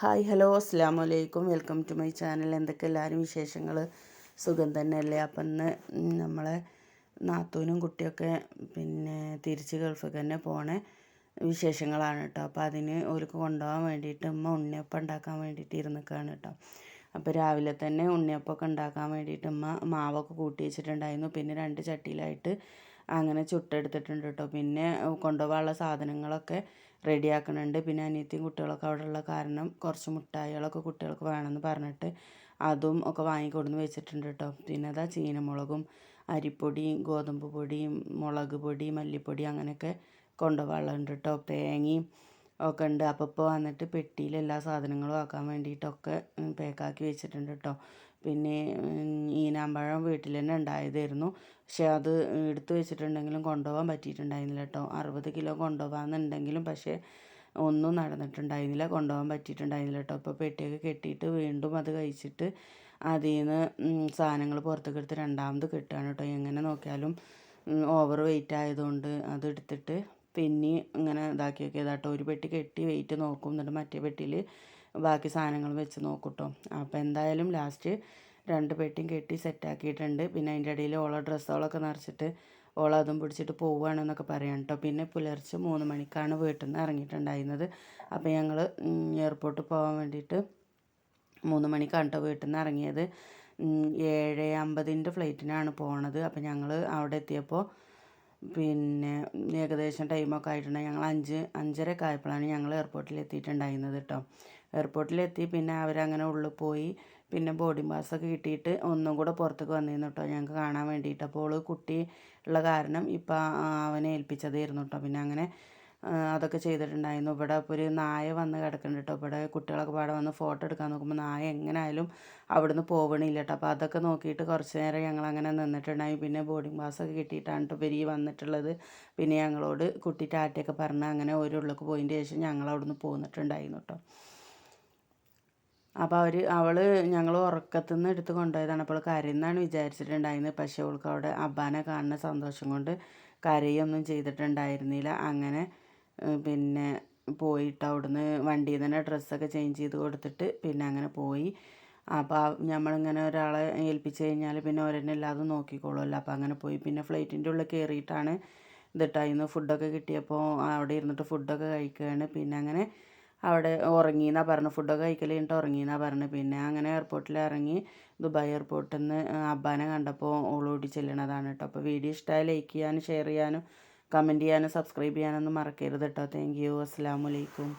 Hi hello അസ്സാം വലൈക്കും welcome to my channel. എന്തൊക്കെ എല്ലാവരും വിശേഷങ്ങൾ? സുഖം തന്നെയല്ലേ? അപ്പം ഇന്ന് നമ്മളെ നാത്തൂനും കുട്ടിയൊക്കെ തിരിച്ച് ഗൾഫിൽ തന്നെ പോണ വിശേഷങ്ങളാണ് കേട്ടോ. അപ്പോൾ അതിന് ഓർക്ക് കൊണ്ടുപോകാൻ വേണ്ടിയിട്ട് ഉണ്ണിയപ്പം ഉണ്ടാക്കാൻ വേണ്ടിയിട്ട് ഇരുന്നിക്കാണ് കേട്ടോ. അപ്പോൾ രാവിലെ തന്നെ ഉണ്ണിയപ്പമൊക്കെ ഉണ്ടാക്കാൻ വേണ്ടിയിട്ട് മാവൊക്കെ കൂട്ടി വെച്ചിട്ടുണ്ടായിരുന്നു. പിന്നെ 2 ചട്ടിയിലായിട്ട് അങ്ങനെ ചുട്ടെടുത്തിട്ടുണ്ട് കേട്ടോ. പിന്നെ കൊണ്ടുപോകാനുള്ള സാധനങ്ങളൊക്കെ റെഡിയാക്കുന്നുണ്ട്. പിന്നെ അനിയത്തിയും കുട്ടികളൊക്കെ അവിടെ ഉള്ള കാരണം കുറച്ച് മിഠായികളൊക്കെ കുട്ടികൾക്ക് വേണമെന്ന് പറഞ്ഞിട്ട് അതും ഒക്കെ വാങ്ങിക്കൊടുന്ന് വെച്ചിട്ടുണ്ട് കേട്ടോ. പിന്നെ അതാ ചീനമുളകും അരിപ്പൊടിയും ഗോതമ്പ് പൊടിയും മുളക് പൊടി മല്ലിപ്പൊടി അങ്ങനെയൊക്കെ കൊണ്ടുപോകാനുണ്ട് കേട്ടോ. തേങ്ങയും ഒക്കെ ഉണ്ട്. അപ്പോൾ ഇപ്പോൾ വന്നിട്ട് പെട്ടിയിൽ എല്ലാ സാധനങ്ങളും ആക്കാൻ വേണ്ടിയിട്ടൊക്കെ പാക്കാക്കി വെച്ചിട്ടുണ്ട് കേട്ടോ. പിന്നെ ഈനാമ്പഴം വീട്ടിൽ തന്നെ ഉണ്ടായതായിരുന്നു. പക്ഷേ അത് എടുത്ത് വെച്ചിട്ടുണ്ടെങ്കിലും കൊണ്ടുപോകാൻ പറ്റിയിട്ടുണ്ടായിരുന്നില്ല കേട്ടോ. 60 കിലോ കൊണ്ടുപോകാമെന്നുണ്ടെങ്കിലും പക്ഷേ ഒന്നും നടന്നിട്ടുണ്ടായിരുന്നില്ല, കൊണ്ടുപോകാൻ പറ്റിയിട്ടുണ്ടായിരുന്നില്ല കേട്ടോ. ഇപ്പോൾ പെട്ടിയൊക്കെ കെട്ടിയിട്ട് വീണ്ടും അത് കഴിച്ചിട്ട് അതിൽ നിന്ന് സാധനങ്ങൾ പുറത്തേക്ക് എടുത്ത് രണ്ടാമത് കെട്ടുകയാണ് കേട്ടോ. എങ്ങനെ നോക്കിയാലും ഓവർ വെയിറ്റ് ആയതുകൊണ്ട് അതെടുത്തിട്ട് പിന്നെ ഇങ്ങനെ ഇതാക്കി കേട്ടോ. ഒരു പെട്ടി കെട്ടി വെയിറ്റ് നോക്കും, എന്നിട്ട് മറ്റേ പെട്ടിയിൽ ബാക്കി സാധനങ്ങൾ വെച്ച് നോക്കും കേട്ടോ. അപ്പോൾ എന്തായാലും ലാസ്റ്റ് 2 പെട്ടിയും കെട്ടി സെറ്റാക്കിയിട്ടുണ്ട്. പിന്നെ അതിൻ്റെ ഇടയിൽ ഓളെ ഡ്രസ്സുകളൊക്കെ നിറച്ചിട്ട് അതും പിടിച്ചിട്ട് പോവുകയാണെന്നൊക്കെ പറയാം കേട്ടോ. പിന്നെ പുലർച്ചെ 3 മണിക്കാണ് വീട്ടിൽ നിന്ന് ഇറങ്ങിയിട്ടുണ്ടായിരുന്നത്. അപ്പോൾ ഞങ്ങൾ എയർപോർട്ടിൽ പോകാൻ വേണ്ടിയിട്ട് 3 മണിക്കാണ് കേട്ടോ വീട്ടിൽ നിന്ന് ഇറങ്ങിയത്. 7:50 ഫ്ലൈറ്റിനാണ് പോണത്. അപ്പോൾ ഞങ്ങൾ അവിടെ എത്തിയപ്പോൾ ഏകദേശം ടൈമൊക്കെ ആയിട്ടുണ്ടെങ്കിൽ ഞങ്ങൾ 5:30 ആയപ്പോഴാണ് ഞങ്ങൾ എയർപോർട്ടിൽ എത്തിയിട്ടുണ്ടായിരുന്നത് കേട്ടോ. എയർപോർട്ടിലെത്തി പിന്നെ അവരങ്ങനെ ഉള്ളിൽ പോയി. പിന്നെ ബോർഡിംഗ് പാസ്സൊക്കെ കിട്ടിയിട്ട് ഒന്നും കൂടെ പുറത്തേക്ക് വന്നിരുന്നു കേട്ടോ ഞങ്ങൾക്ക് കാണാൻ വേണ്ടിയിട്ട്. അപ്പോൾ കുട്ടി ഉള്ള കാരണം ഇപ്പം അവനെ ഏൽപ്പിച്ചതായിരുന്നു കേട്ടോ. പിന്നെ അങ്ങനെ അതൊക്കെ ചെയ്തിട്ടുണ്ടായിരുന്നു. ഇവിടെ ഇപ്പോൾ ഒരു നായ വന്ന് കിടക്കുന്നുണ്ട് കേട്ടോ. ഇവിടെ കുട്ടികളൊക്കെ പാടെ വന്ന് ഫോട്ടോ എടുക്കാൻ നോക്കുമ്പോൾ നായ എങ്ങനെയായാലും അവിടുന്ന് പോകണില്ല കേട്ടോ. അപ്പോൾ അതൊക്കെ നോക്കിയിട്ട് കുറച്ച് നേരം ഞങ്ങൾ അങ്ങനെ നിന്നിട്ടുണ്ടായി. പിന്നെ ബോർഡിംഗ് പാസ്സൊക്കെ കിട്ടിയിട്ടാണ് കേട്ടോ ഇവർ വന്നിട്ടുള്ളത്. പിന്നെ ഞങ്ങളോട് കുട്ടി ടാറ്റയൊക്കെ പറഞ്ഞ് അങ്ങനെ ഒരു ഉള്ളിലേക്ക് പോയതിൻ്റെ ശേഷം ഞങ്ങൾ അവിടുന്ന് പോന്നിട്ടുണ്ടായിരുന്നു കേട്ടോ. അപ്പോൾ അവൾ ഞങ്ങൾ ഉറക്കത്തു നിന്ന് എടുത്ത് കൊണ്ടുപോയതാണ്. അപ്പോൾ കരയുന്നാണ് വിചാരിച്ചിട്ടുണ്ടായിരുന്നത്. പക്ഷേ അവൾക്ക് അവിടെ അബ്ബാനെ കാണുന്ന സന്തോഷം കൊണ്ട് കരയൊന്നും ചെയ്തിട്ടുണ്ടായിരുന്നില്ല. അങ്ങനെ പിന്നെ പോയിട്ട് അവിടുന്ന് വണ്ടിയിൽ നിന്ന് തന്നെ ഡ്രസ്സൊക്കെ ചേഞ്ച് ചെയ്ത് കൊടുത്തിട്ട് പിന്നെ അങ്ങനെ പോയി. അപ്പോൾ നമ്മളിങ്ങനെ ഒരാളെ ഏൽപ്പിച്ച് കഴിഞ്ഞാൽ പിന്നെ അവരെന്നെ എല്ലാതും നോക്കിക്കോളുമല്ലോ. അപ്പോൾ അങ്ങനെ പോയി. പിന്നെ ഫ്ലൈറ്റിൻ്റെ ഉള്ളിൽ കയറിയിട്ടാണ് ഇതിട്ടായിരുന്നു. ഫുഡൊക്കെ കിട്ടിയപ്പോൾ അവിടെ ഇരുന്നിട്ട് ഫുഡൊക്കെ കഴിക്കുകയാണ്. പിന്നെ അങ്ങനെ അവിടെ ഉറങ്ങിയെന്നാണ് പറഞ്ഞത്. ഫുഡൊക്കെ കഴിക്കൽ കഴിഞ്ഞിട്ട് ഉറങ്ങിയെന്നാണ് പറഞ്ഞത്. പിന്നെ അങ്ങനെ എയർപോർട്ടിൽ ഇറങ്ങി ദുബായ് എയർപോർട്ടിൽ നിന്ന് അബ്ബാനെ കണ്ടപ്പോൾ ഓളോടി ചെല്ലണതാണ് കേട്ടോ. അപ്പോൾ വീഡിയോ ഇഷ്ടമായി ലൈക്ക് ചെയ്യാനും ഷെയർ ചെയ്യാനും കമൻറ്റ് ചെയ്യാനും സബ്സ്ക്രൈബ് ചെയ്യാനൊന്നും മറക്കരുത് കേട്ടോ. Thank you. അസ്സലാമു അലൈക്കും.